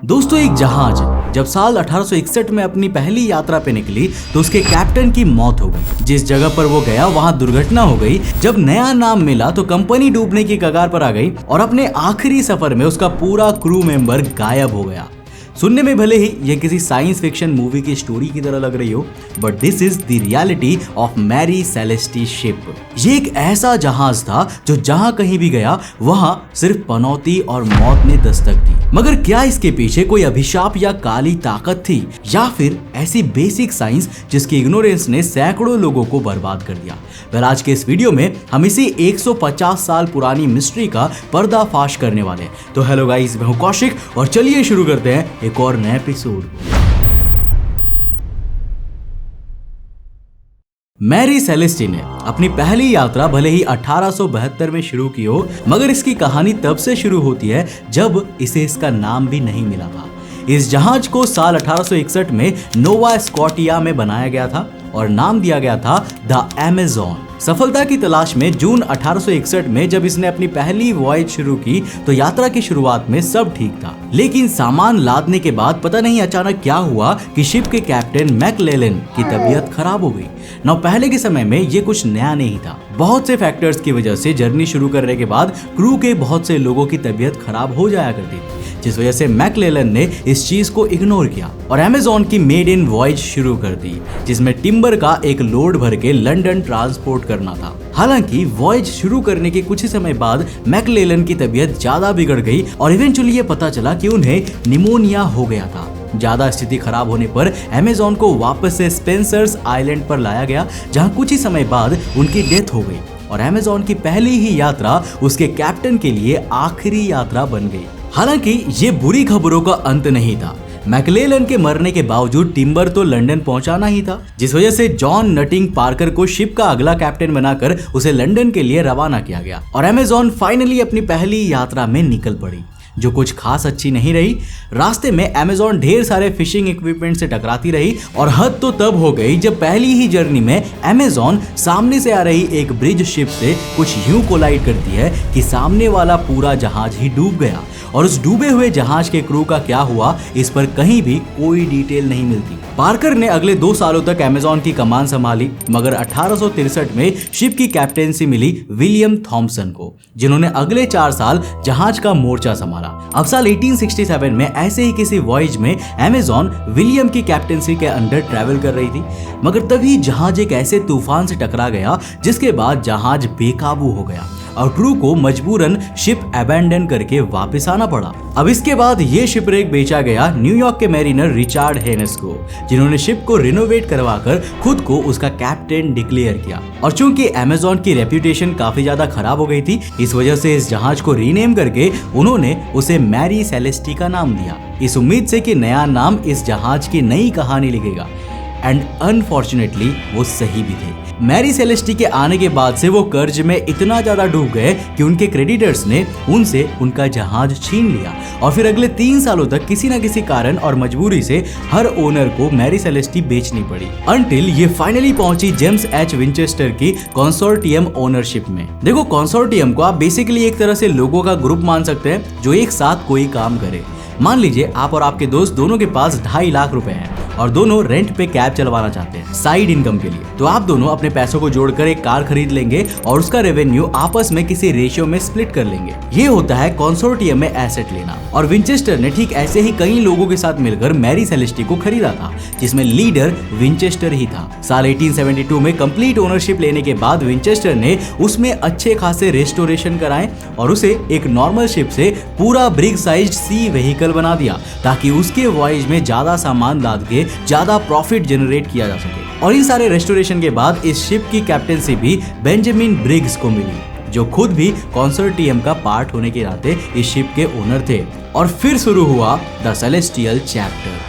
दोस्तों, एक जहाज जब साल 1861 में अपनी पहली यात्रा पे निकली तो उसके कैप्टन की मौत हो गई। जिस जगह पर वो गया वहां दुर्घटना हो गई। जब नया नाम मिला तो कंपनी डूबने की कगार पर आ गई और अपने आखिरी सफर में उसका पूरा क्रू मेंबर गायब हो गया। सुनने में भले ही ये किसी साइंस फिक्शन मूवी की स्टोरी की तरह लग रही हो, but this is the reality of Mary Celeste ship. ये एक ऐसा जहाज था जो जहां कहीं भी गया वहां सिर्फ पनौती और मौत ने दस्तक दी। मगर क्या इसके पीछे कोई अभिशाप या काली ताकत थी, या फिर ऐसी बेसिक साइंस जिसकी इग्नोरेंस ने सैकड़ों लोगों को बर्बाद कर दिया? वेल, आज के इस वीडियो में हम इसी 150 साल पुरानी मिस्ट्री का पर्दाफाश करने वाले हैं। तो हेलो गाइस, मैं हूं कौशिक और चलिए शुरू करते हैं एक और नया एपिसोड। मैरी सेलेस्टी ने अपनी पहली यात्रा भले ही 1872 में शुरू की हो, मगर इसकी कहानी तब से शुरू होती है जब इसे इसका नाम भी नहीं मिला था। इस जहाज को साल 1861 में नोवा स्कॉटिया में बनाया गया था और नाम दिया गया था द अमेज़न। सफलता की तलाश में जून 1861 में जब इसने अपनी पहली वॉयज शुरू की तो यात्रा की शुरुआत में सब ठीक था, लेकिन सामान लादने के बाद पता नहीं अचानक क्या हुआ कि शिप के कैप्टन मैकलेलन की तबीयत खराब हो गई। ना पहले के समय में ये कुछ नया नहीं था। बहुत से फैक्टर्स की वजह से जर्नी शुरू करने के बाद क्रू के बहुत से लोगों की तबीयत खराब हो जाया करती थी, जिस वजह से मैकलेलन ने इस चीज को इग्नोर किया और अमेज़न की मेड इन वॉयज शुरू कर दी, जिसमें टिम्बर का एक लोड भर के लंदन ट्रांसपोर्ट करना था। हालांकि वॉयज शुरू करने के कुछ ही समय बाद मैकलेलन की तबीयत ज्यादा बिगड़ गई और इवेंचुअली ये पता चला कि उन्हें निमोनिया हो गया था। ज्यादा स्थिति खराब होने पर अमेज़न को वापस से स्पेंसर्स आइलैंड पर लाया गया, जहां कुछ ही समय बाद उनकी डेथ हो गई और अमेज़न की पहली ही यात्रा उसके कैप्टन के लिए आखिरी यात्रा बन गई। हालांकि ये बुरी खबरों का अंत नहीं था। मैकलेलन के मरने के बावजूद टिम्बर तो लंदन पहुंचाना ही था, जिस वजह से जॉन नटिंग पार्कर को शिप का अगला कैप्टन बनाकर उसे लंदन के लिए रवाना किया गया और अमेज़न फाइनली अपनी पहली यात्रा में निकल पड़ी, जो कुछ खास अच्छी नहीं रही। रास्ते में अमेज़न ढेर सारे फिशिंग इक्विपमेंट से टकराती रही और हद तो तब हो गई जब पहली ही जर्नी में अमेज़न सामने से आ रही एक ब्रिज शिप से कुछ यूं कोलाइड करती है कि सामने वाला पूरा जहाज ही डूब गया। और उस डूबे हुए जहाज के क्रू का क्या हुआ, इस पर कहीं भी कोई डिटेल नहीं मिलती। पार्कर ने अगले 2 सालों तक अमेज़न की कमान संभाली, मगर 1863 में शिप की कैप्टेंसी मिली विलियम थॉम्सन को, जिन्होंने अगले 4 साल जहाज का मोर्चा संभाला। अब साल 1867 में ऐसे ही किसी वॉयज में अमेज़न विलियम की कैप्टेंसी के अंडर ट्रैवल कर रही थी, मगर तभी जहाज एक ऐसे तूफान से टकरा गया जिसके बाद जहाज बेकाबू हो गया और क्रू को मजबूरन शिप अबैंडन करके वापस आना पड़ा। अब इसके बाद ये शिपरेक बेचा गया न्यूयॉर्क के मैरिनर रिचर्ड हेनेस को, जिन्होंने शिप को रिनोवेट करवाकर खुद को उसका कैप्टन डिक्लेयर किया। और चूंकि अमेज़न की रेप्यूटेशन काफी ज्यादा खराब हो गई थी, इस वजह से इस जहाज को रीनेम करके उन्होंने उसे मैरी सेलेस्टी का नाम दिया, इस उम्मीद से कि नया नाम इस जहाज की नई कहानी लिखेगा। एंड अनफॉर्चुनेटली वो सही भी थे। मैरी सेलेस्टी के आने के बाद से वो कर्ज में इतना ज्यादा डूब गए कि उनके क्रेडिटर्स ने उनसे उनका जहाज छीन लिया और फिर अगले 3 सालों तक किसी न किसी कारण और मजबूरी से हर ओनर को मैरी सेलेस्टी बेचनी पड़ी, अंटिल ये फाइनली पहुंची जेम्स एच विंचेस्टर की कंसोर्टियम ओनरशिप में। देखो, कंसोर्टियम को आप बेसिकली एक तरह से लोगों का ग्रुप मान सकते हैं जो एक साथ कोई काम करे। मान लीजिए आप और आपके दोस्त दोनों के पास 2.5 लाख रुपए हैं और दोनों रेंट पे कैब चलवाना चाहते हैं साइड इनकम के लिए। तो आप दोनों अपने पैसों को जोड़कर एक कार खरीद लेंगे और उसका रेवेन्यू आपस में किसी रेशियो में स्प्लिट कर लेंगे। ये होता है कंसोर्टियम में एसेट लेना। और विंचेस्टर ने ठीक ऐसे ही कई लोगों के साथ मिलकर मैरी सेलेस्टी को खरीदा था, जिसमें लीडर विंचेस्टर ही था। साल 1872 में कंप्लीट ओनरशिप लेने के बाद विंचेस्टर ने उसमें अच्छे खासे रेस्टोरेशन कराए और उसे एक नॉर्मल शिप से पूरा ब्रिग साइज सी व्हीकल बना दिया, ताकि उसके वॉयज में ज्यादा सामान लाद के ज्यादा प्रॉफिट जनरेट किया जा सके। और इन सारे रेस्टोरेशन के बाद इस शिप की कैप्टेंसी भी बेंजामिन ब्रिग्स को मिली, जो खुद भी कंसोर्टियम का पार्ट होने के नाते इस शिप के ओनर थे। और फिर शुरू हुआ द सेलेस्टियल चैप्टर।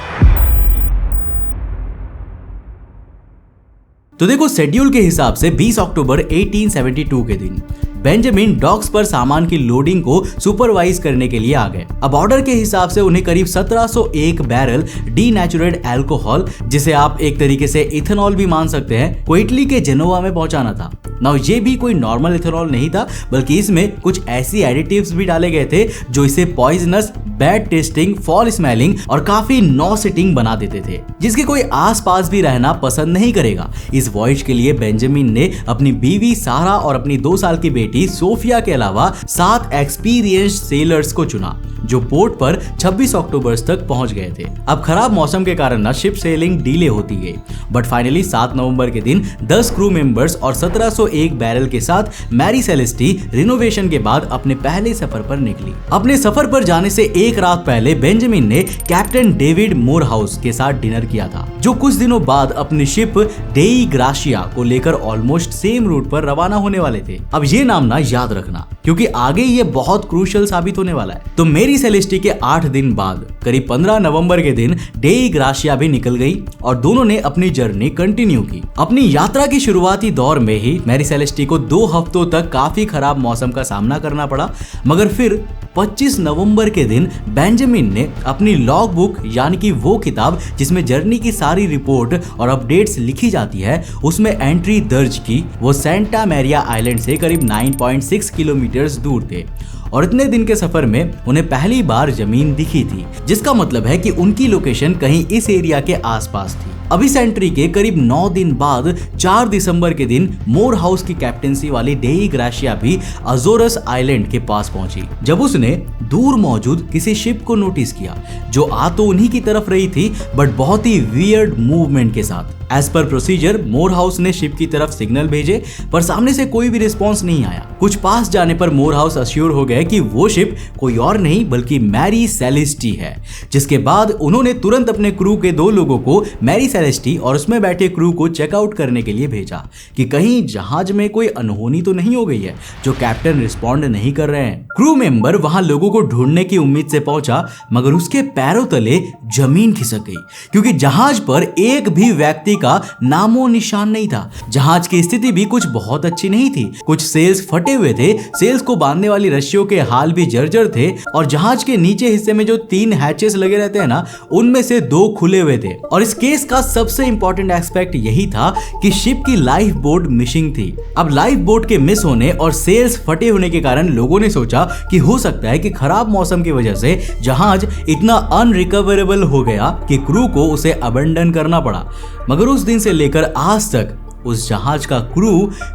तो देखो, शेड्यूल के हिसाब से 20 अक्टूबर 1872 के दिन बेंजामिन डॉक्स पर सामान की लोडिंग को सुपरवाइज करने के लिए आ गए। अब ऑर्डर के हिसाब से उन्हें करीब 1701 बैरल डीनेचुरेटेड अल्कोहल, जिसे आप एक तरीके से इथेनॉल भी मान सकते हैं, को इटली के जेनोवा में पहुंचाना था। नाउ ये भी कोई नॉर्मल इथेनॉल नहीं था, बल्कि इसमें कुछ ऐसी एडिटिव्स भी डाले गए थे जो इसे poisonous, bad testing, fall smelling और काफी नॉसिटिंग बना देते थे, जिसके कोई आसपास भी रहना पसंद नहीं करेगा। इस वॉयज के लिए बेंजामिन ने अपनी बीवी सारा और अपनी 2 साल की बेटी सोफिया के अलावा 7 एक्सपीरियंस्ड सेलर्स को चुना, जो पोर्ट पर 26 अक्टूबर तक पहुंच गए थे। अब खराब मौसम के कारण ना शिप सेलिंग डिले होती गई, बट फाइनली 7 नवंबर के दिन 10 क्रू मेंबर्स और 1701 बैरल के साथ मैरी सेलेस्टी रिनोवेशन के बाद अपने पहले सफर पर निकली। अपने सफर पर जाने से एक रात पहले बेंजामिन ने कैप्टन डेविड मोरहाउस के साथ डिनर किया था, जो कुछ दिनों बाद अपनी शिप डेई ग्राशिया को लेकर ऑलमोस्ट सेम रूट पर रवाना होने वाले थे। अब ये नाम ना याद रखना, क्योंकि आगे ये बहुत क्रूशियल साबित होने वाला है। तो मैरी सेलेस्टी के 8 दिन बाद करीब 15 नवंबर के दिन डेई ग्राशिया भी निकल गई और दोनों ने अपनी जर्नी कंटिन्यू की। अपनी यात्रा की शुरुआती दौर में ही मैरी सेलेस्टी को 2 हफ्तों तक काफी खराब मौसम का सामना करना पड़ा, मगर फिर 25 नवंबर के दिन बेंजामिन ने अपनी लॉग बुक, यानी कि वो किताब जिसमें जर्नी की सारी रिपोर्ट और अपडेट्स लिखी जाती है, उसमें एंट्री दर्ज की। वो सेंटा मैरिया आइलैंड से करीब 9.6 किलोमीटर दूर थे और इतने दिन के सफर में उन्हें पहली बार जमीन दिखी थी, जिसका मतलब है कि उनकी लोकेशन कहीं इस एरिया के आसपास थी। अब इस एंट्री के करीब 9 दिन बाद 4 दिसंबर के दिन मोरहाउस की कैप्टेंसी वाली डेई ग्राशिया भी अजोरस आइलैंड के पास पहुंची, जब उसने दूर मौजूद किसी शिप को नोटिस किया जो आ तो उन्हीं की तरफ रही थी, बट बहुत ही वियर्ड मूवमेंट के साथ। एज पर प्रोसीजर मोरहाउस ने शिप की तरफ सिग्नल भेजे, पर सामने से कोई भी रिस्पॉन्स नहीं आया। कुछ पास जाने पर मोरहाउस अश्योर हो गए कि वो शिप कोई और नहीं बल्कि मैरी सेलेस्टी है, जिसके बाद उन्होंने तुरंत अपने क्रू के 2 लोगों को मैरी सेलेस्टी और उसमें बैठे क्रू को चेकआउट करने के लिए भेजा कि कहीं जहाज में कोई अनहोनी तो नहीं हो गई है, जो कैप्टन रिस्पॉन्ड नहीं कर रहे हैं। क्रू मेंबर वहां लोगों को ढूंढने की उम्मीद से पहुंचा, मगर उसके पैरों तले जमीन खिसक गई, क्योंकि जहाज पर एक भी व्यक्ति का नामो निशान नहीं था। जहाज की स्थिति भी कुछ बहुत अच्छी नहीं थी। कुछ सेल्स फटे हुए थे, सेल्स को बांधने वाली रस्सियों के हाल भी जर्जर थे, और जहाज के नीचे हिस्से में जो 3 हैचेस लगे रहते हैं ना, उनमें से 2 खुले हुए थे। और इस केस का सबसे इंपॉर्टेंट एस्पेक्ट यही था कि शिप की लाइफ बोट मिसिंग थी। अब लाइफ बोट के मिस होने और सेल्स फटे होने के कारण लोगों ने सोचा कि हो सकता है कि खराब मौसम की वजह से जहाज इतना अनरिकवरेबल हो गया कि क्रू को उसे अबंडन करना पड़ा। मगर उस दिन से लेकर आज तक उस जहाज का क्रू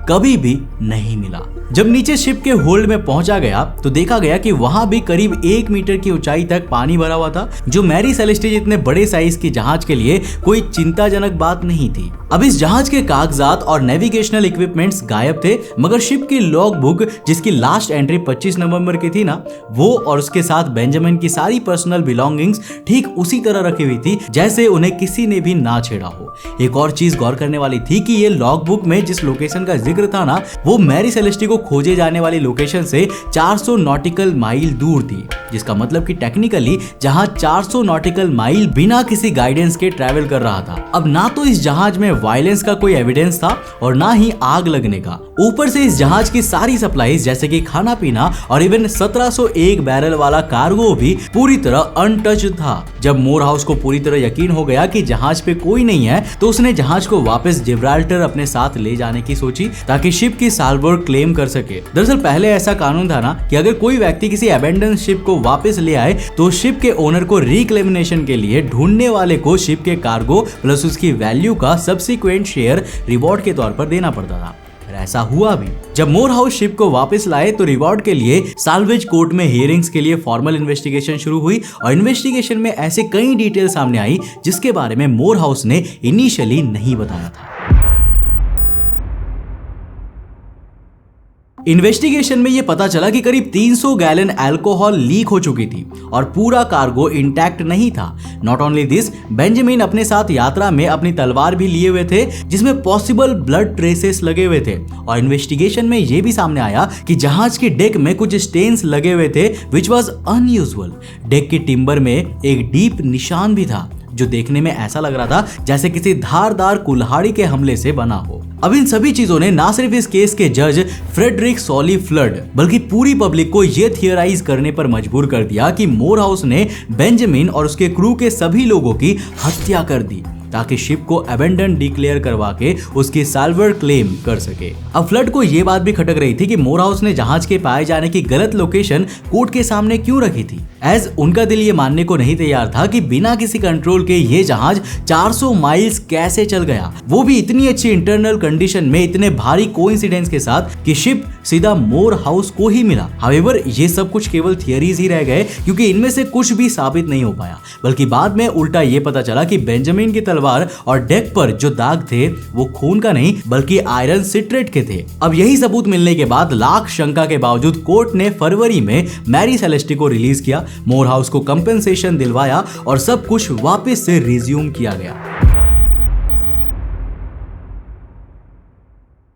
कभी भी नहीं मिला। जब नीचे शिप के होल्ड में पहुंचा गया तो देखा गया कि वहां भी करीब 1 मीटर की ऊंचाई तक पानी भरा हुआ था, जो मैरी सेलेस्टी जितने बड़े साइज की जहाज के लिए कोई चिंताजनक बात नहीं थी। अब इस जहाज के कागजात और नेविगेशनल इक्विपमेंट्स गायब थे, मगर शिप की लॉग बुक, जिसकी लास्ट एंट्री 25 नवंबर की थी ना, वो और उसके साथ बेंजामिन की सारी पर्सनल बिलोंगिंग्स ठीक उसी तरह रखी हुई थी जैसे उन्हें किसी ने भी ना छेड़ा हो। एक और चीज गौर करने वाली थी कि ये लॉग बुक में जिस लोकेशन का जिक्र था ना, वो मैरी सेलेस्टी को खोजे जाने वाली लोकेशन से 400 नॉटिकल माइल दूर थी, जिसका मतलब कि टेक्निकली जहाज 400 नॉटिकल माइल बिना किसी गाइडेंस के ट्रैवल कर रहा था। अब ना तो इस जहाज में वायलेंस का कोई एविडेंस था और ना ही आग लगने का। ऊपर से इस जहाज की सारी सप्लाईज जैसे कि खाना पीना और इवन 1701 बैरल वाला कार्गो भी पूरी तरह अनटच्ड था। जब मोरहाउस को पूरी तरह यकीन हो गया कि जहाज पे कोई नहीं है, तो उसने जहाज को वापस जिब्राल्टर अपने साथ ले जाने की सोची ताकि शिप की साल्वर्ड क्लेम कर सके। दरअसल पहले ऐसा कानून था ना कि अगर कोई व्यक्ति किसी अबेंडन शिप को वापस ले आए तो शिप के ओनर को रिक्लेमिनेशन के लिए ढूंढने वाले को शिप के कार्गो प्लस उसकी वैल्यू का सब्सिक्वेंट शेयर रिवॉर्ड के तौर पर देना पड़ता था। ऐसा हुआ भी। जब मोरहाउस शिप को वापस लाए तो रिवॉर्ड के लिए साल्वेज कोर्ट में हियरिंग्स के लिए फॉर्मल इन्वेस्टिगेशन शुरू हुई और इन्वेस्टिगेशन में ऐसे कई डिटेल सामने आई जिसके बारे में मोरहाउस ने इनिशियली नहीं बताया था। इन्वेस्टिगेशन में यह पता चला कि करीब 300 गैलन अल्कोहल लीक हो चुकी थी और पूरा कार्गो इंटैक्ट नहीं था। नॉट ओनली दिस, बेंजामिन अपने साथ यात्रा में अपनी तलवार भी लिए हुए थे जिसमें पॉसिबल ब्लड ट्रेसेस लगे हुए थे। और इन्वेस्टिगेशन में यह भी सामने आया कि जहाज के डेक में कुछ स्टेन्स लगे हुए थे विच वॉज अनयूजुअल। डेक के टिम्बर में एक डीप निशान भी था जो देखने में ऐसा लग रहा था जैसे किसी धारदार कुल्हाड़ी के हमले से बना हो। अब इन सभी चीजों ने ना सिर्फ इस केस के जज फ्रेडरिक सॉली फ्लड बल्कि पूरी पब्लिक को यह थियराइज करने पर मजबूर कर दिया कि मोरहाउस ने बेंजामिन और उसके क्रू के सभी लोगों की हत्या कर दी ताकि शिप को अबेंडन डिक्लेयर करवा के उसकी साल्वर क्लेम कर सके। अब फ्लड को यह बात भी खटक रही थी कि मोरहाउस ने जहाज के पाए जाने की गलत लोकेशन कोर्ट के सामने क्यों रखी थी, एज उनका दिल ये मानने को नहीं तैयार था कि बिना किसी कंट्रोल के ये जहाज 400 माइल्स कैसे चल गया, वो भी इतनी अच्छी इंटरनल कंडीशन में, इतने भारी कोइंसिडेंस के साथ कि शिप सीधा मोरहाउस को ही मिला। हाउएवर ये सब कुछ केवल थियरीज ही रह गए क्योंकि इनमें से कुछ भी साबित नहीं हो पाया, बल्कि बाद में उल्टा ये पता चला कि बेंजामिन की तलवार और डेक पर जो दाग थे वो खून का नहीं बल्कि आयरन सिट्रेट के थे। अब यही सबूत मिलने के बाद लाख शंका के बावजूद कोर्ट ने फरवरी में मैरी सेलेस्टी को रिलीज किया, मोरहाउस को कंपेंसेशन दिलवाया और सब कुछ वापस से रिज्यूम किया गया।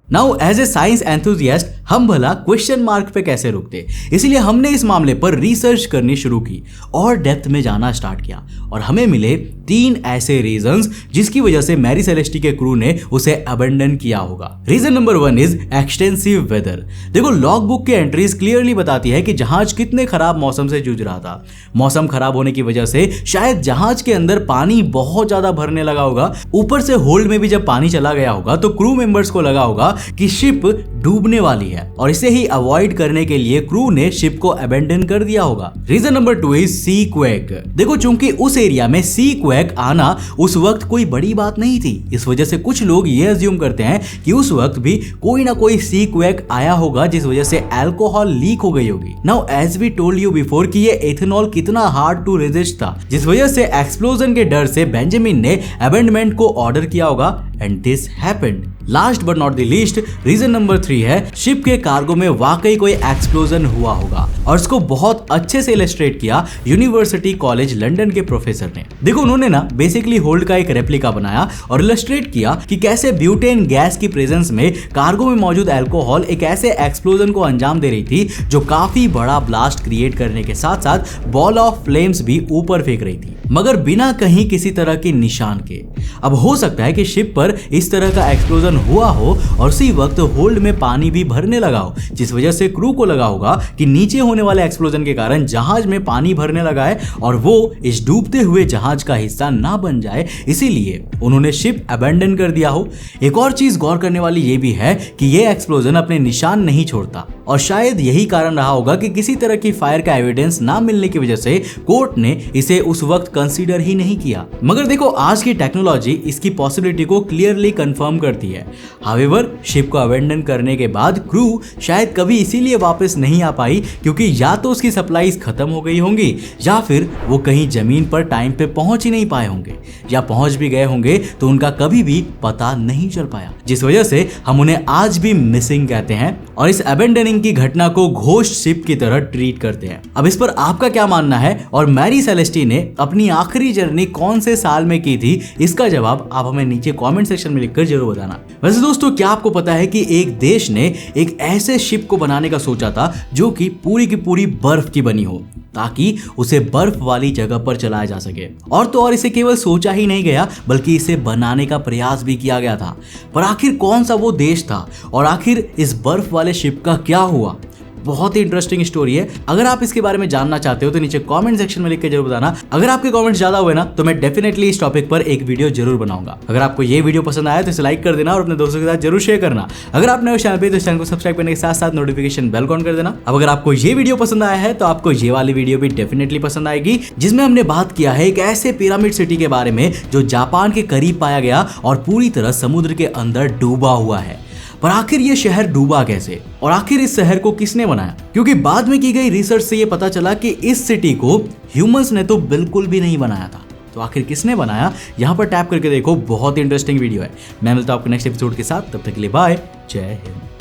Now as a science enthusiast हम भला क्वेश्चन मार्क पे कैसे रुकते, इसलिए हमने इस मामले पर रिसर्च करनी शुरू की और डेप्थ में जाना स्टार्ट किया और हमें मिले 3 ऐसे रीजंस जिसकी वजह से मैरी सेलेस्टी के क्रू ने उसे अबेंडन किया होगा। Reason number 1 is extensive weather. देखो लॉग बुक के एंट्रीज क्लियरली बताती है कि जहाज कितने खराब मौसम से जूझ रहा था। मौसम खराब होने की वजह से शायद जहाज के अंदर पानी बहुत ज्यादा भरने लगा होगा, ऊपर से होल्ड में भी जब पानी चला गया होगा तो क्रू मेंबर्स को लगा होगा कि शिप डूबने वाली है और इसे ही अवॉइड करने के लिए क्रू ने शिप को अबेंडन कर दिया होगा। Reason number 2 is sea quake. देखो चूंकि उस एरिया में सी क्वेक आना उस वक्त कोई बड़ी बात नहीं थी, इस वजह से कुछ लोग ये अज्यूम करते हैं कि उस वक्त भी कोई ना कोई सी क्वेक आया होगा जिस वजह से अल्कोहल लीक हो गई होगी। Now as we told you before कि ये एथेनॉल कितना हार्ड टू रेजिस्ट था, जिस वजह से एक्सप्लोजन के डर से बेंजामिन ने अबेंडमेंट को ऑर्डर किया होगा and this happened. Last but not the least reason number 3 है शिप के कार्गो में वाकई कोई एक्सप्लोजन हुआ होगा और इसको बहुत अच्छे से इलस्ट्रेट किया यूनिवर्सिटी कॉलेज लंदन के प्रोफेसर ने। देखो उन्होंने ना बेसिकली होल्ड का एक रेप्लिका बनाया और इलस्ट्रेट किया कि कैसे ब्यूटेन गैस की प्रेजेंस में कार्गो में मौजूद अल्कोहल एक ऐसे एक्सप्लोजन को अंजाम दे रही थी जो काफी बड़ा ब्लास्ट क्रिएट करने के साथ साथ बॉल ऑफ फ्लेम्स भी ऊपर फेंक रही थी, मगर बिना कहीं किसी तरह के निशान के। अब हो सकता है कि शिप पर इस तरह का एक्सप्लोजन हुआ हो और उसी वक्त होल्ड में पानी भी भरने लगा हो, जिस वजह से क्रू को लगा होगा कि नीचे होने वाले एक्सप्लोजन के कारण जहाज में पानी भरने लगा है और वो इस डूबते हुए जहाज का हिस्सा ना बन जाए, इसीलिए उन्होंने शिप अबेंडन कर दिया हो। एक और चीज गौर करने वाली ये भी है कि ये एक्सप्लोजन अपने निशान नहीं छोड़ता और शायद यही कारण रहा होगा कि किसी तरह की फायर का एविडेंस ना मिलने की वजह से कोर्ट ने इसे उस वक्त कंसीडर ही नहीं किया। मगर देखो आज की टेक्नोलॉजी इसकी पॉसिबिलिटी को क्लियरली कंफर्म करती है। हाउएवर शिप को अबेंडन करने के बाद क्रू शायद कभी इसीलिए वापस नहीं आ पाई क्योंकि या तो उसकी सप्लाईज खत्म हो गई होंगी या फिर वो कहीं जमीन पर टाइम पे पहुंच ही नहीं पाए होंगे, या पहुंच भी गए होंगे तो उनका कभी भी पता नहीं चल पाया, जिस वजह से हम उन्हें आज भी मिसिंग कहते हैं और इस अबेंडनिंग की घटना को घोस्ट शिप की तरह ट्रीट करते हैं। अब इस पर आपका क्या मानना है और मैरी सेलेस्टी ने अपनी आखिरी जर्नी कौन से साल में की थी, इसका जवाब आप हमें नीचे कमेंट सेक्शन में लिखकर जरूर बताना। वैसे दोस्तों क्या आपको पता है कि एक देश ने एक ऐसे शिप को बनाने का सोचा था जो कि पूरी की पूरी बर्फ की बनी हो ताकि उसे बर्फ वाली जगह पर चलाया जा सके, और तो और इसे केवल सोचा ही नहीं गया बल्कि इसे बनाने का प्रयास भी किया गया था। पर आखिर कौन सा वो देश था और आखिर इस बर्फ वाले शिप का क्या हुआ? बहुत ही इंटरेस्टिंग स्टोरी है। अगर आप इसके बारे में जानना चाहते हो तो नीचे कमेंट सेक्शन में लिख के जरूर बताना। अगर आपके कमेंट्स ज्यादा हुए ना तो मैं डेफिनेटली इस टॉपिक पर एक वीडियो जरूर बनाऊंगा। अगर आपको ये वीडियो पसंद आया तो इसे लाइक कर देना और अपने दोस्तों के साथ जरूर शेयर करना। अगर आप नए हो चैनल पे तो इस चैनल को सब्सक्राइब करने के साथ साथ नोटिफिकेशन बेल ऑन कर देना। अब अगर आपको ये वीडियो पसंद आया है तो आपको ये वाली वीडियो भी डेफिनेटली पसंद आएगी, जिसमें हमने बात किया है एक ऐसे पिरामिड सिटी के बारे में जो जापान के करीब पाया गया और पूरी तरह समुद्र के अंदर डूबा हुआ है। पर आखिर ये शहर डूबा कैसे और आखिर इस शहर को किसने बनाया? क्योंकि बाद में की गई रिसर्च से ये पता चला कि इस सिटी को ह्यूमंस ने तो बिल्कुल भी नहीं बनाया था। तो आखिर किसने बनाया, यहाँ पर टैप करके देखो, बहुत इंटरेस्टिंग वीडियो है। मैं मिलता हूं आपको नेक्स्ट एपिसोड के साथ, तब तक के लिए बाय, जय हिंद।